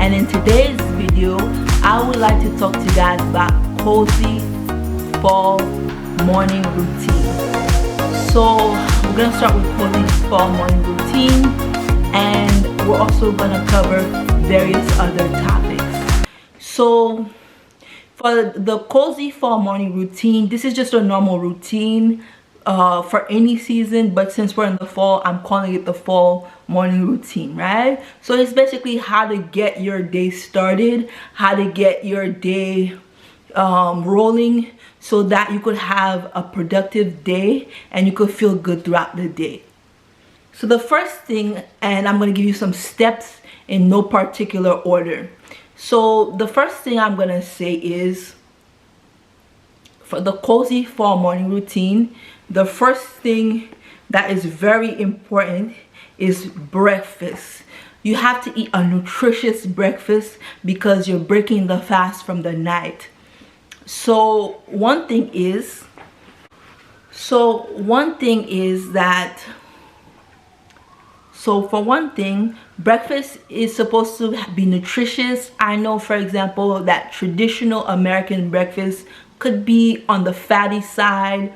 and in today's video I would like to talk to you guys about cozy fall morning routine. So we're gonna start with cozy fall morning routine, and we're also gonna cover various other topics. So for the cozy fall morning routine, this is just a normal routine for any season, but since we're in the fall, I'm calling it the fall morning routine, right? So it's basically how to get your day started, how to get your day rolling so that you could have a productive day and you could feel good throughout the day. So the first thing, and I'm going to give you some steps in no particular order. So the first thing I'm going to say is, for the cozy fall morning routine, the first thing that is very important is breakfast. You have to eat a nutritious breakfast because you're breaking the fast from the night. So one thing is that, for one thing, breakfast is supposed to be nutritious. I know, for example, that traditional American breakfast could be on the fatty side.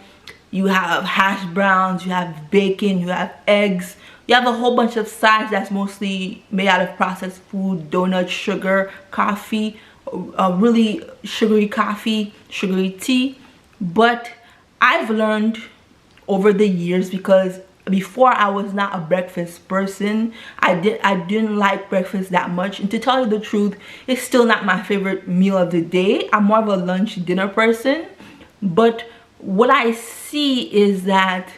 You have hash browns, you have bacon, you have eggs, you have a whole bunch of sides that's mostly made out of processed food, donuts, sugar, coffee, really sugary coffee, sugary tea. But I've learned over the years, because before I was not a breakfast person, I didn't like breakfast that much, and to tell you the truth, it's still not my favorite meal of the day. I'm more of a lunch dinner person. But what I see is that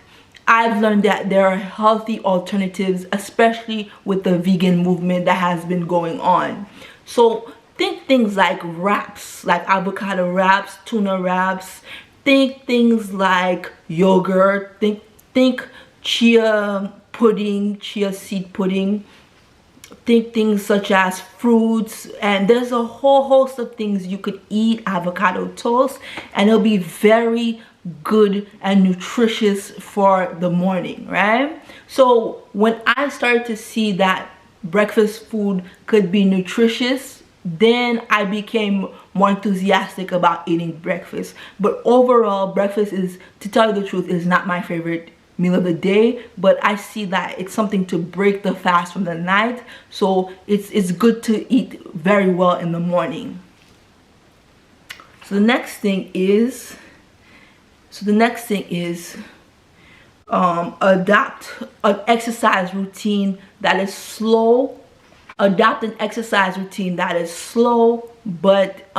I've learned that there are healthy alternatives, especially with the vegan movement that has been going on. So think things like wraps, like avocado wraps, tuna wraps. Think things like yogurt. Think chia pudding, chia seed pudding. Think things such as fruits, and there's a whole host of things you could eat. Avocado toast, and it'll be very good and nutritious for the morning, right? So when I started to see that breakfast food could be nutritious, then I became more enthusiastic about eating breakfast. But overall, breakfast is, to tell you the truth, is not my favorite meal of the day, but I see that it's something to break the fast from the night, so it's good to eat very well in the morning. So the next thing is adopt an exercise routine that is slow. Adopt an exercise routine that is slow, but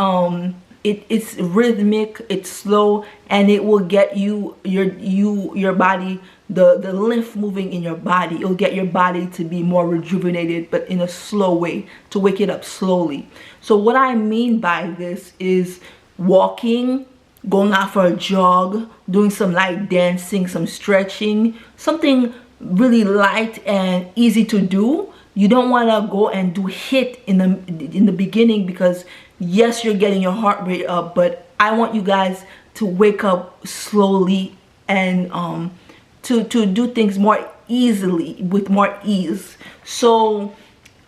it's rhythmic, it's slow, and it will get your body, the lymph moving in your body. It'll get your body to be more rejuvenated, but in a slow way, to wake it up slowly. So what I mean by this is walking, going out for a jog, doing some light dancing, some stretching, something really light and easy to do. You don't want to go and do HIIT in the beginning, because yes, you're getting your heart rate up, but I want you guys to wake up slowly and to do things more easily, with more ease. So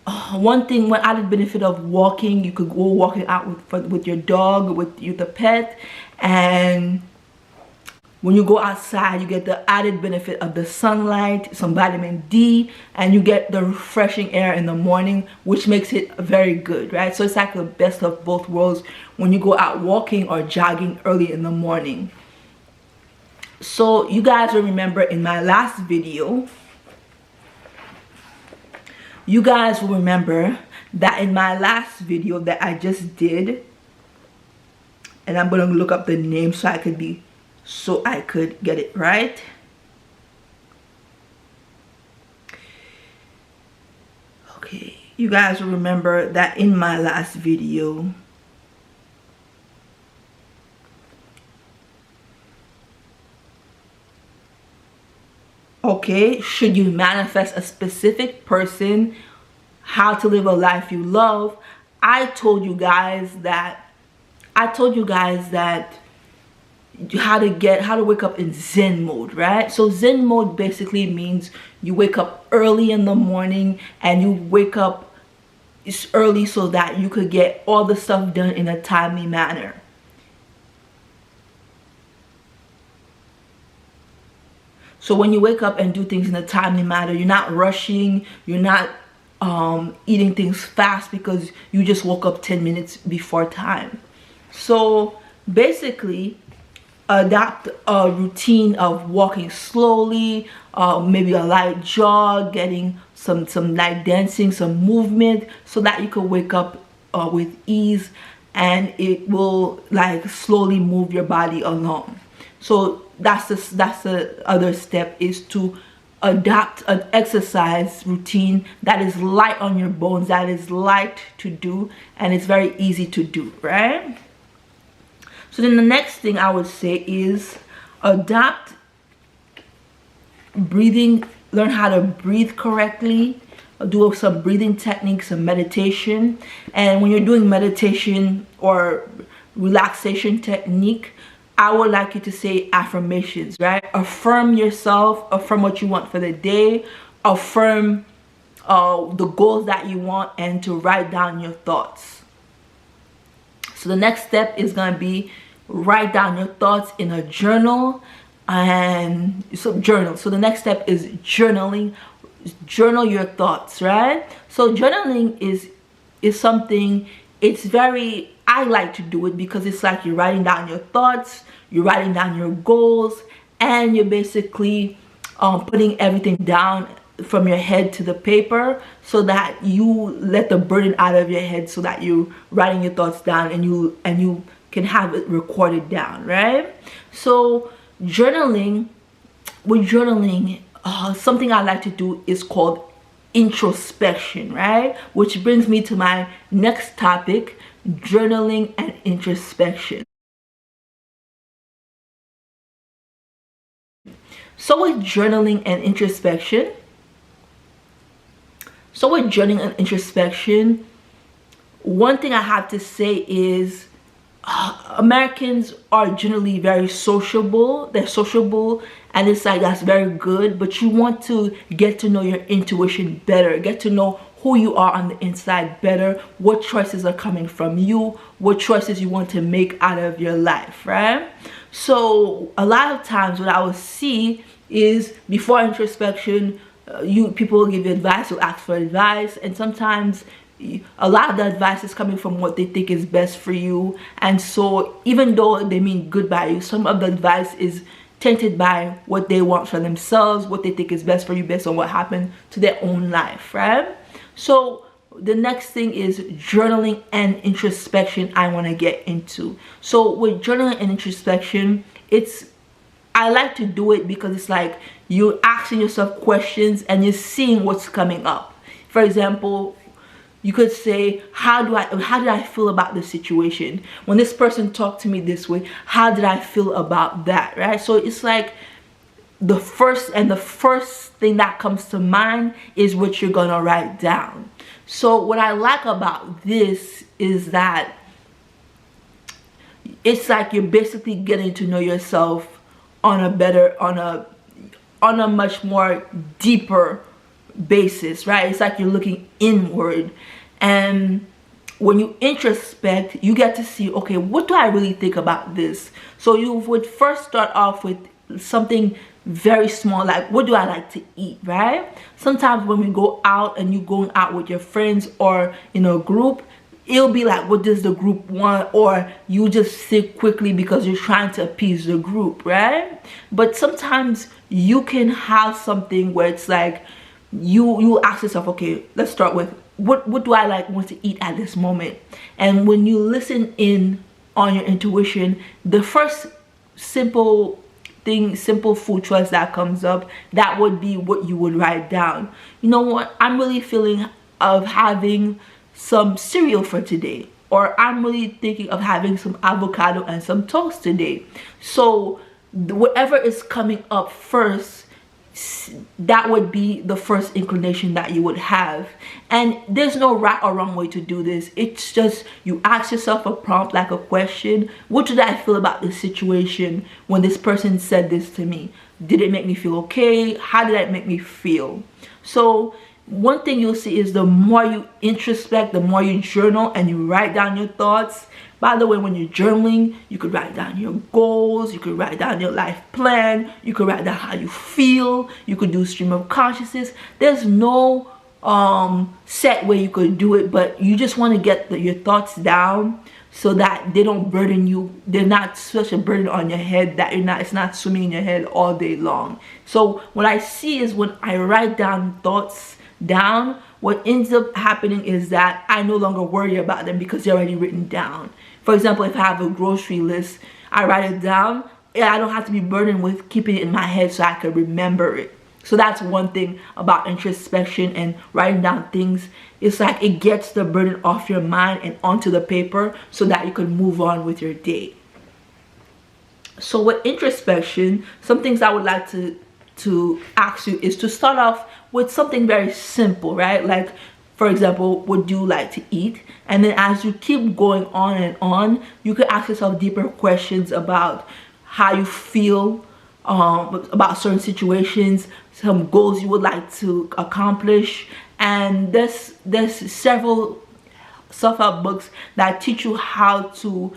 one added benefit of walking, you could go walking out with your dog, with the pet, and when you go outside, you get the added benefit of the sunlight, some vitamin D, and you get the refreshing air in the morning, which makes it very good, right? So it's like the best of both worlds when you go out walking or jogging early in the morning. So you guys will remember in my last video, that I just did, and I'm going to look up the name so I could get it right. Okay, you guys will remember that in my last video, should you manifest a specific person, how to live a life you love, I told you guys that how to wake up in Zen mode, right? So Zen mode basically means you wake up early in the morning and you wake up early so that you could get all the stuff done in a timely manner. So when you wake up and do things in a timely manner, you're not rushing, you're not eating things fast because you just woke up 10 minutes before time. So basically, adopt a routine of walking slowly, maybe a light jog, getting some light dancing, some movement, so that you can wake up with ease, and it will like slowly move your body along. So that's the other step, is to adopt an exercise routine that is light on your bones, that is light to do, and it's very easy to do, right? So then the next thing I would say is adopt breathing, learn how to breathe correctly, do some breathing techniques, some meditation. And when you're doing meditation or relaxation technique, I would like you to say affirmations, right? Affirm yourself, affirm what you want for the day, affirm the goals that you want, and to write down your thoughts. So the next step is going to be write down your thoughts in a journal. And so journal. So the next step is journaling. Journal your thoughts, right? So journaling is something, it's very, I like to do it because it's like you're writing down your thoughts, you're writing down your goals, and you're basically putting everything down from your head to the paper, so that you let the burden out of your head, so that you're writing your thoughts down and you can have it recorded down, right? So journaling, something I like to do is called introspection, right? Which brings me to my next topic, journaling and introspection. So with journaling and introspection, one thing I have to say is Americans are generally very sociable. They're sociable, and it's like, that's very good, but you want to get to know your intuition better, get to know who you are on the inside better, what choices are coming from you, what choices you want to make out of your life, right? So a lot of times what I will see is, before introspection, people will give you advice, will ask for advice, and sometimes a lot of the advice is coming from what they think is best for you. And so even though they mean good by you, some of the advice is tainted by what they want for themselves, what they think is best for you based on what happened to their own life, right? So the next thing is journaling and introspection I want to get into. So with journaling and introspection, I like to do it because it's like you're asking yourself questions and you're seeing what's coming up. For example, you could say, how did I feel about this situation? When this person talked to me this way, how did I feel about that, right? So it's like the first thing that comes to mind is what you're gonna write down. So what I like about this is that it's like you're basically getting to know yourself on a much more deeper basis, right? It's like you're looking inward, and when you introspect, you get to see, okay, what do I really think about this? So you would first start off with something very small, like, what do I like to eat, right? Sometimes when we go out and you're going out with your friends or in a group, it'll be like, what does the group want? Or you just think quickly because you're trying to appease the group, right? But sometimes you can have something where it's like you ask yourself, okay, let's start with what do I want to eat at this moment? And when you listen in on your intuition, the first simple food choice that comes up, that would be what you would write down. You know what, I'm really feeling of having some cereal for today, or I'm really thinking of having some avocado and some toast today. So whatever is coming up first, that would be the first inclination that you would have. And there's no right or wrong way to do this. It's just you ask yourself a prompt, like a question. What did I feel about this situation when this person said this to me? Did it make me feel okay? How did that make me feel? So one thing you'll see is the more you introspect, the more you journal and you write down your thoughts. By the way, when you're journaling, you could write down your goals, you could write down your life plan, you could write down how you feel, you could do stream of consciousness. There's no set way you could do it, but you just want to get your thoughts down so that they don't burden you. They're not such a burden on your head that it's not swimming in your head all day long. So what I see is when I write down thoughts down, what ends up happening is that I no longer worry about them because they're already written down. For example, if I have a grocery list, I write it down. I don't have to be burdened with keeping it in my head so I can remember it. So that's one thing about introspection and writing down things. It's like it gets the burden off your mind and onto the paper so that you can move on with your day. So with introspection, some things I would like to ask you is to start off with something very simple, right? Like, for example, what do you like to eat? And then as you keep going on and on, you could ask yourself deeper questions about how you feel about certain situations, some goals you would like to accomplish. And there's several self-help books that teach you how to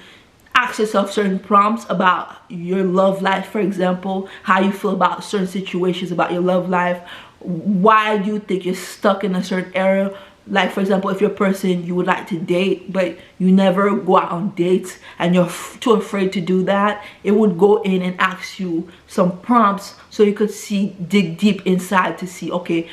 ask yourself certain prompts about your love life. For example, how you feel about certain situations about your love life. Why do you think you're stuck in a certain area? Like, for example, if you're a person you would like to date but you never go out on dates and you're too afraid to do that, it would go in and ask you some prompts so you could dig deep inside to see, okay,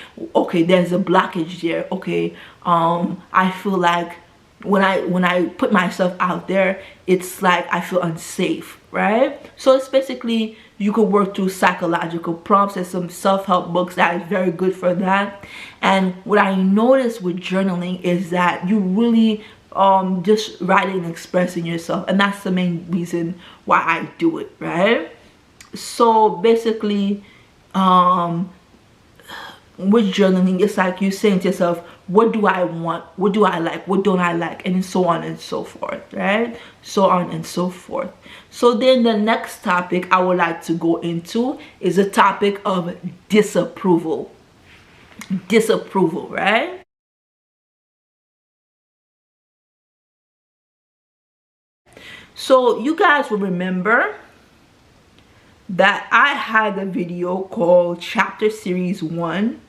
there's a blockage there. Okay, I feel like when I put myself out there, it's like I feel unsafe, right? So it's basically, you could work through psychological prompts. There's some self-help books that is very good for that. And what I noticed with journaling is that you really just writing and expressing yourself, and that's the main reason why I do it, right? So basically, with journaling, it's like you're saying to yourself, what do I want? What do I like? What don't I like? And so on and so forth, right? So on and so forth. So then the next topic I would like to go into is the topic of disapproval. Disapproval, right? So you guys will remember that I had a video called Chapter Series 1.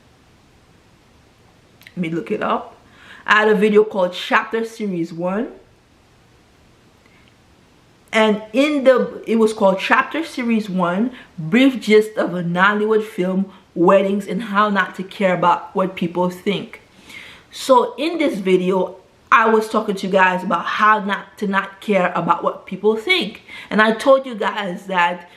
Let me look it up. I had a video called Chapter Series 1. And it was called Chapter Series 1, Brief Gist of a Nollywood Film, Weddings and How Not to Care About What People Think. So in this video, I was talking to you guys about how not to care about what people think. And I told you guys that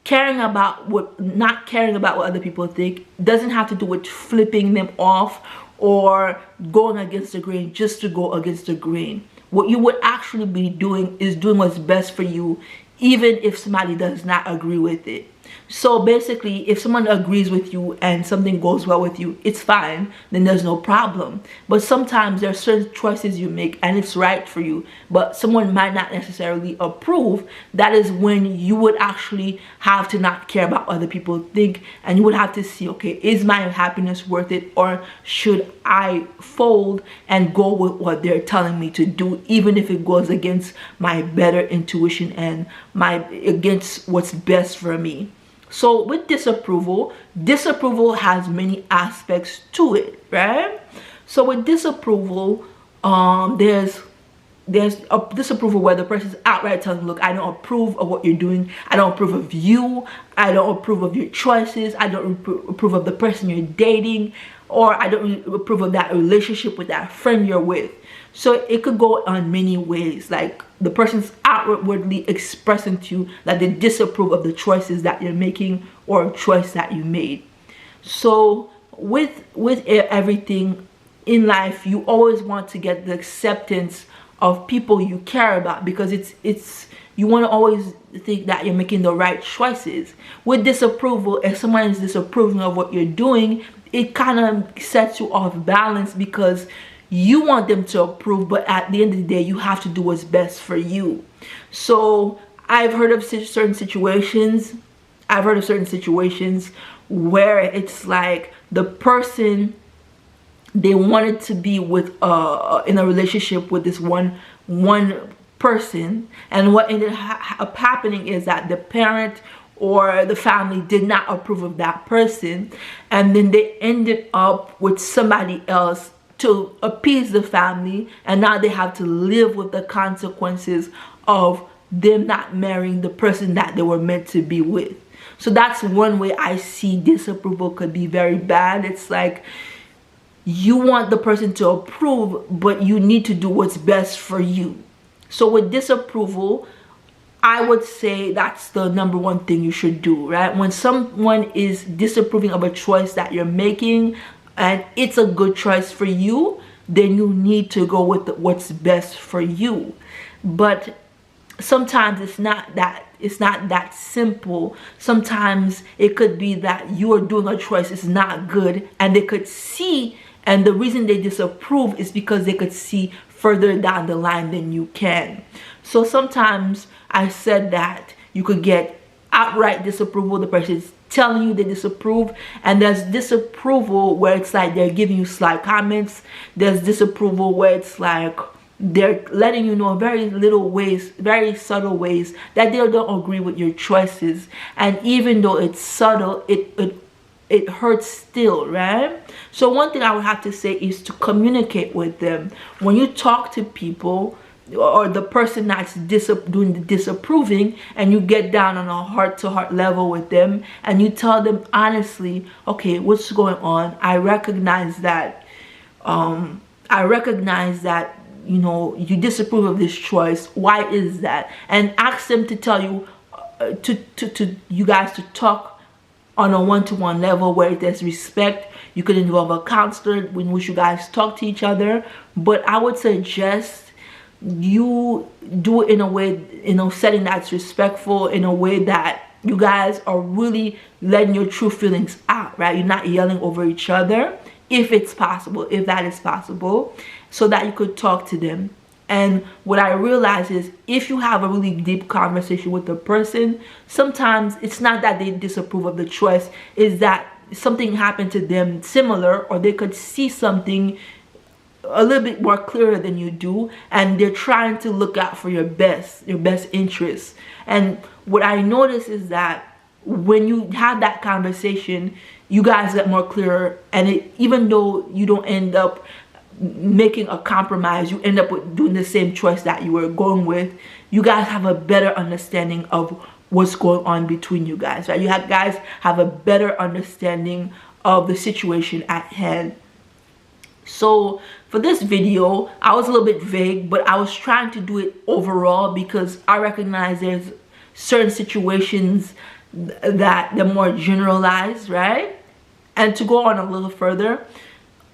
not caring about what other people think doesn't have to do with flipping them off or going against the grain just to go against the grain. What you would actually be doing is doing what's best for you, even if somebody does not agree with it. So basically, if someone agrees with you and something goes well with you, it's fine, then there's no problem. But sometimes there are certain choices you make and it's right for you, but someone might not necessarily approve. That is when you would actually have to not care about what other people think, and you would have to see, okay, is my happiness worth it, or should I fold and go with what they're telling me to do, even if it goes against my better intuition and against what's best for me. So with disapproval has many aspects to it, right? So with disapproval, there's a disapproval where the person's outright telling, look, I don't approve of what you're doing, I don't approve of you, I don't approve of your choices, I don't approve of the person you're dating, or I don't approve of that relationship with that friend you're with. So it could go on many ways, like the person's outwardly expressing to you that they disapprove of the choices that you're making or a choice that you made. So with everything in life, you always want to get the acceptance of people you care about, because you want to always think that you're making the right choices. With disapproval, if someone is disapproving of what you're doing, it kind of sets you off balance, because you want them to approve, but at the end of the day, you have to do what's best for you. So I've heard of certain situations where it's like the person they wanted to be with in a relationship with this one person, and what ended up happening is that the parent or the family did not approve of that person, and then they ended up with somebody else to appease the family, and now they have to live with the consequences of them not marrying the person that they were meant to be with. So that's one way I see disapproval could be very bad. It's like you want the person to approve, but you need to do what's best for you. So with disapproval, I would say that's the number one thing you should do, right? When someone is disapproving of a choice that you're making and it's a good choice for you, then you need to go with what's best for you. But sometimes it's not that simple. Sometimes it could be that you are doing a choice is not good, and they could see, and the reason they disapprove is because they could see further down the line than you can. So sometimes I said that you could get outright disapproval. The person is telling you they disapprove, and there's disapproval where it's like they're giving you slight comments. There's disapproval where it's like they're letting you know very little ways, very subtle ways that they don't agree with your choices, and even though it's subtle, it hurts still, right? So one thing I would have to say is to communicate with them. When you talk to people or the person that's doing the disapproving, and you get down on a heart-to-heart level with them, and you tell them honestly, okay, what's going on? I recognize that you know, you disapprove of this choice. Why is that? And ask them to tell you, you guys to talk on a one-to-one level where there's respect. You could involve a counselor in which you guys talk to each other. But I would suggest you do it in a way, in a setting that's respectful, in a way that you guys are really letting your true feelings out, right? You're not yelling over each other, if it's possible, if that is possible, so that you could talk to them. And what I realize is, if you have a really deep conversation with the person, sometimes it's not that they disapprove of the choice, is that something happened to them similar, or they could see something a little bit more clearer than you do, and they're trying to look out for your best interests. And what I notice is that when you have that conversation, you guys get more clearer, and even though you don't end up making a compromise, you end up with doing the same choice that you were going with, you guys have a better understanding of what's going on between you guys, right? Guys have a better understanding of the situation at hand. So for this video, I was a little bit vague, but I was trying to do it overall because I recognize there's certain situations that they're more generalized, right? And to go on a little further,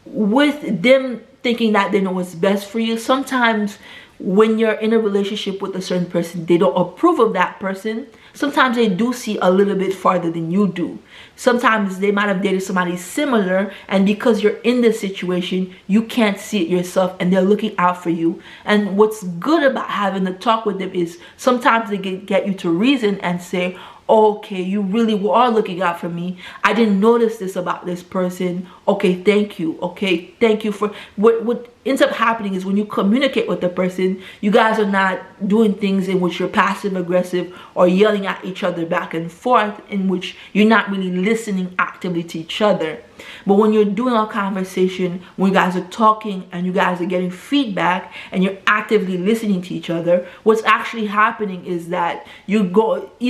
with them thinking that they know what's best for you, sometimes when you're in a relationship with a certain person, they don't approve of that person. Sometimes they do see a little bit farther than you do. Sometimes they might have dated somebody similar, and because you're in this situation, you can't see it yourself, and they're looking out for you. And what's good about having a talk with them is sometimes they get you to reason and say, okay, you really are looking out for me. I didn't notice this about this person. Okay, thank you. Okay, thank you for what ends up happening is when you communicate with the person, you guys are not doing things in which you're passive aggressive or yelling at each other back and forth, in which you're not really listening actively to each other. But when you're doing a conversation, when you guys are talking and you guys are getting feedback and you're actively listening to each other, what's actually happening is that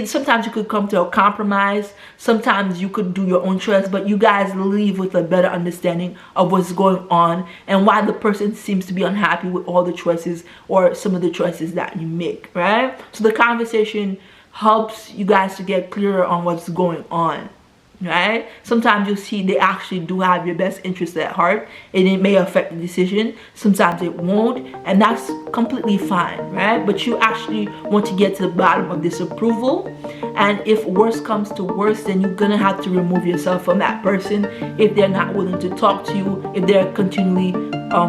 sometimes you could come to a compromise, sometimes you could do your own choice, but you guys leave with a better understanding of what's going on and why the person seems to be unhappy with all the choices or some of the choices that you make, right? So the conversation helps you guys to get clearer on what's going on, right? Sometimes you'll see they actually do have your best interest at heart, and it may affect the decision. Sometimes it won't, and that's completely fine, right? But you actually want to get to the bottom of disapproval, and if worse comes to worse, then you're gonna have to remove yourself from that person if they're not willing to talk to you, if they're continually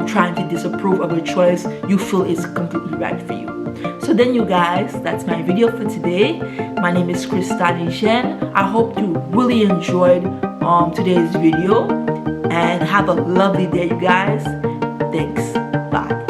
trying to disapprove of a choice you feel is completely right for you. So then you guys, that's my video for today. My name is Christanie Jeune. I hope you really enjoyed today's video, and have a lovely day, you guys. Thanks. Bye.